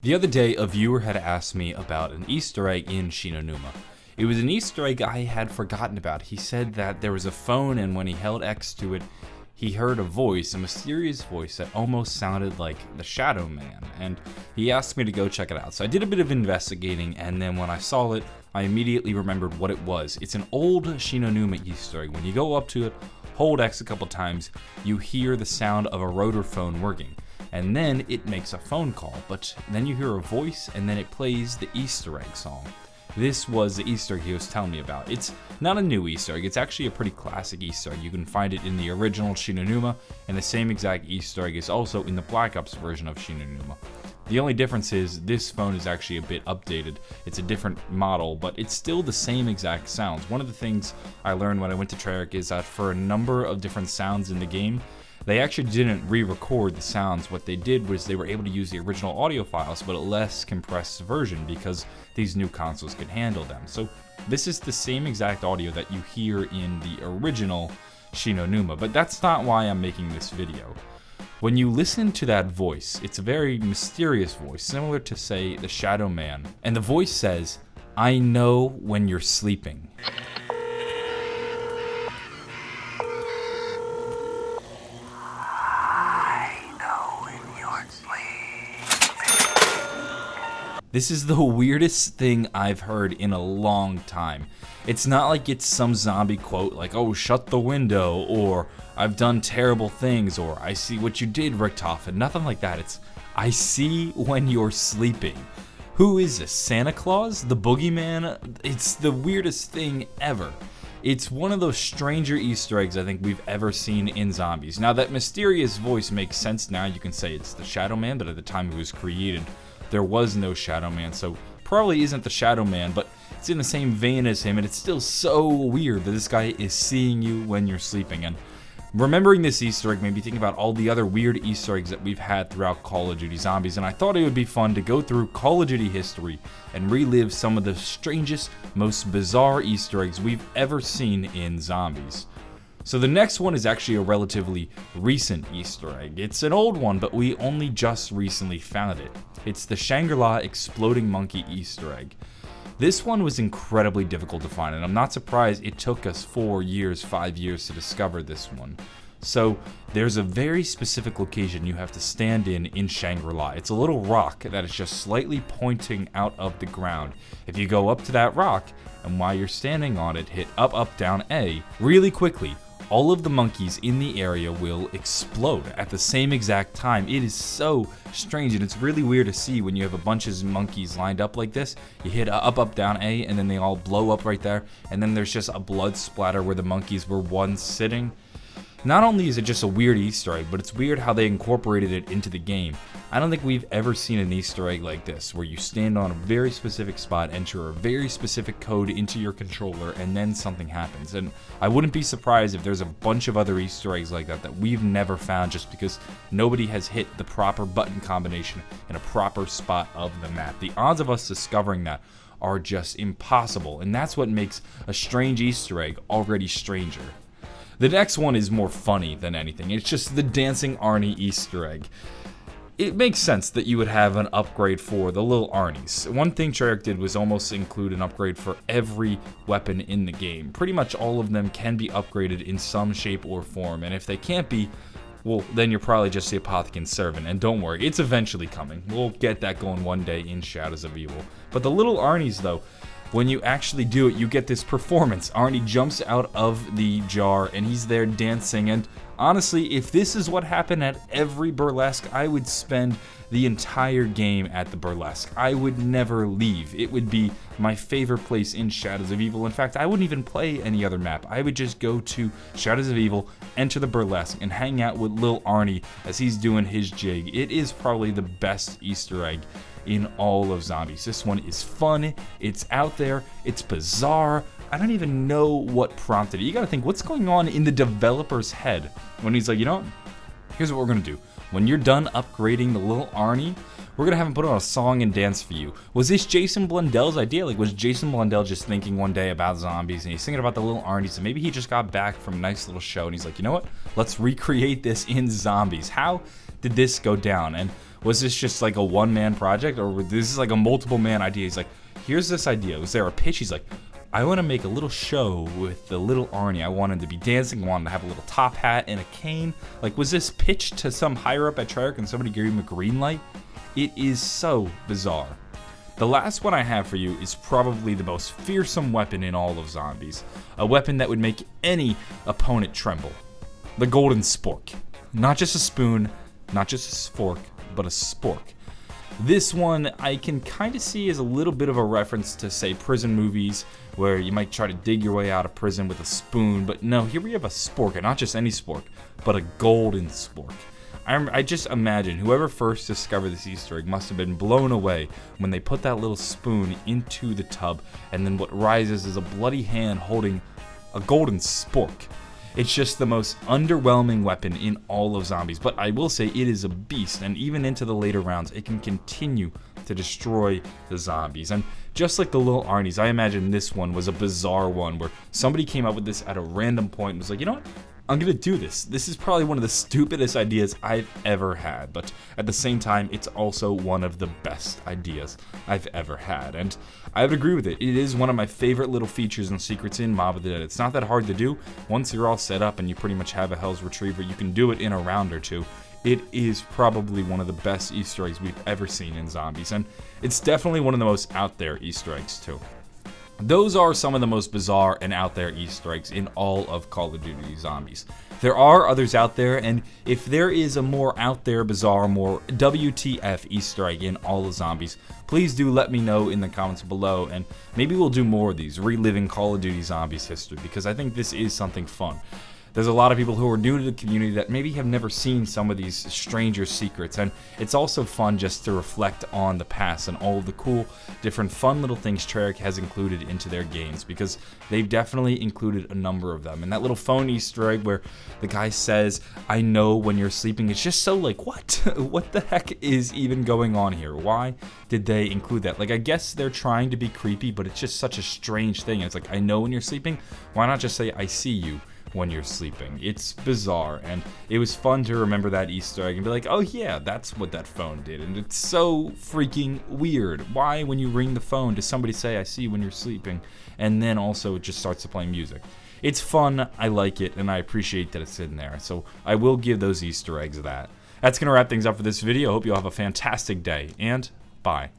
The other day, a viewer had asked me about an Easter egg in Shi No Numa. It was an Easter egg I had forgotten about. He said that there was a phone, and when he held X to it, he heard a voice, a mysterious voice that almost sounded like the Shadow Man, and he asked me to go check it out. So I did a bit of investigating, and then when I saw it, I immediately remembered what it was. It's an old Shi No Numa Easter egg. When you go up to it, hold X a couple times, you hear the sound of a rotor phone working. And then it makes a phone call, but then you hear a voice, and then it plays the Easter egg song. This was the Easter egg he was telling me about. It's not a new Easter egg, it's actually a pretty classic Easter egg. You can find it in the original Shi No Numa, and the same exact Easter egg is also in the Black Ops version of Shi No Numa. The only difference is this phone is actually a bit updated. It's a different model, but it's still the same exact sounds. One of the things I learned when I went to Treyarch is that for a number of different sounds in the game, they actually didn't re-record the sounds. What they did was they were able to use the original audio files, but a less compressed version because these new consoles could handle them. So this is the same exact audio that you hear in the original Shi No Numa, but that's not why I'm making this video. When you listen to that voice, it's a very mysterious voice, similar to, say, the Shadow Man, and the voice says, "I know when you're sleeping." This is the weirdest thing I've heard in a long time. It's not like it's some zombie quote like, "Oh, shut the window," or "I've done terrible things," or "I see what you did, Richtofen." Nothing like that. It's, "I see when you're sleeping." Who is this? Santa Claus? The boogeyman? It's the weirdest thing ever. It's one of those stranger Easter eggs I think we've ever seen in zombies. Now, that mysterious voice makes sense now. You can say it's the Shadow Man, but at the time it was created, there was no Shadow Man, so probably isn't the Shadow Man, but it's in the same vein as him, and it's still so weird that this guy is seeing you when you're sleeping. And remembering this Easter egg made me think about all the other weird Easter eggs that we've had throughout Call of Duty Zombies, and I thought it would be fun to go through Call of Duty history and relive some of the strangest, most bizarre Easter eggs we've ever seen in Zombies. So the next one is actually a relatively recent Easter egg. It's an old one, but we only just recently found it. It's the Shangri-La Exploding Monkey Easter egg. This one was incredibly difficult to find, and I'm not surprised it took us 4 years, 5 years to discover this one. So there's a very specific location you have to stand in Shangri-La. It's a little rock that is just slightly pointing out of the ground. If you go up to that rock, and while you're standing on it, hit up, up, down, A, really quickly, all of the monkeys in the area will explode at the same exact time. It is so strange, and it's really weird to see when you have a bunch of monkeys lined up like this. You hit up, up, down, A, and then they all blow up right there, and then there's just a blood splatter where the monkeys were once sitting. Not only is it just a weird Easter egg, but it's weird how they incorporated it into the game. I don't think we've ever seen an Easter egg like this, where you stand on a very specific spot, enter a very specific code into your controller, and then something happens. And I wouldn't be surprised if there's a bunch of other Easter eggs like that we've never found just because nobody has hit the proper button combination in a proper spot of the map. The odds of us discovering that are just impossible, and that's what makes a strange Easter egg already stranger. The next one is more funny than anything. It's just the Dancing Arnie Easter egg. It makes sense that you would have an upgrade for the little Arnies. One thing Treyarch did was almost include an upgrade for every weapon in the game. Pretty much all of them can be upgraded in some shape or form, and if they can't be, well, then you're probably just the Apothicon Servant, and don't worry, it's eventually coming. We'll get that going one day in Shadows of Evil. But the little Arnies, though, when you actually do it, you get this performance. Arnie jumps out of the jar, and he's there dancing, and honestly, if this is what happened at every burlesque, I would spend the entire game at the burlesque. I would never leave. It would be my favorite place in Shadows of Evil. In fact, I wouldn't even play any other map. I would just go to Shadows of Evil, enter the burlesque, and hang out with Lil Arnie as he's doing his jig. It is probably the best Easter egg in all of Zombies. This one is fun, it's out there, it's bizarre. I don't even know what prompted it. You gotta think, what's going on in the developer's head when he's like, you know what? Here's what we're gonna do. When you're done upgrading the little Arnie, we're gonna have him put on a song and dance for you. Was this Jason Blundell's idea? Like, was Jason Blundell just thinking one day about zombies and he's thinking about the little Arnies, and maybe he just got back from a nice little show and he's like, you know what? Let's recreate this in Zombies. How? did this go down? And was this just like a one-man project, or was this like a multiple-man idea? He's like, here's this idea. Was there a pitch? He's like, I want to make a little show with the little Arnie. I want him to be dancing. I want him to have a little top hat and a cane. Like, was this pitched to some higher up at Treyarch and somebody gave him a green light? It is so bizarre. The last one I have for you is probably the most fearsome weapon in all of zombies. A weapon that would make any opponent tremble. The golden spork. Not just a spoon, not just a fork, but a spork. This one I can kind of see as a little bit of a reference to, say, prison movies, where you might try to dig your way out of prison with a spoon, but no, here we have a spork, and not just any spork, but a golden spork. I just imagine whoever first discovered this Easter egg must have been blown away when they put that little spoon into the tub, and then what rises is a bloody hand holding a golden spork. It's just the most underwhelming weapon in all of zombies, but I will say it is a beast, and even into the later rounds, it can continue to destroy the zombies. And just like the little Arnies, I imagine this one was a bizarre one where somebody came up with this at a random point and was like, you know what? I'm gonna do this. This is probably one of the stupidest ideas I've ever had, but at the same time, it's also one of the best ideas I've ever had, and I would agree with it. It is one of my favorite little features and secrets in Mob of the Dead. It's not that hard to do. Once you're all set up and you pretty much have a Hell's Retriever, you can do it in a round or two. It is probably one of the best Easter eggs we've ever seen in zombies, and it's definitely one of the most out there Easter eggs too. Those are some of the most bizarre and out there Easter eggs in all of Call of Duty Zombies. There are others out there, and if there is a more out there, bizarre, more WTF Easter egg in all of Zombies, please do let me know in the comments below, and maybe we'll do more of these, reliving Call of Duty Zombies history, because I think this is something fun. There's a lot of people who are new to the community that maybe have never seen some of these stranger secrets, and it's also fun just to reflect on the past and all of the cool, different fun little things Treyarch has included into their games, because they've definitely included a number of them. And that little phone Easter egg where the guy says, I know when you're sleeping, it's just so like, what? What the heck is even going on here? Why did they include that? Like, I guess they're trying to be creepy, but it's just such a strange thing. It's like, I know when you're sleeping, why not just say, I see you when you're sleeping? It's bizarre, and it was fun to remember that Easter egg and be like, oh yeah, that's what that phone did. And it's so freaking weird. Why, when you ring the phone, does somebody say, I see you when you're sleeping, and then also it just starts to play music? It's fun, I like it, and I appreciate that it's in there, so I will give those Easter eggs that. That's gonna wrap things up for this video. I hope you all have a fantastic day, and bye.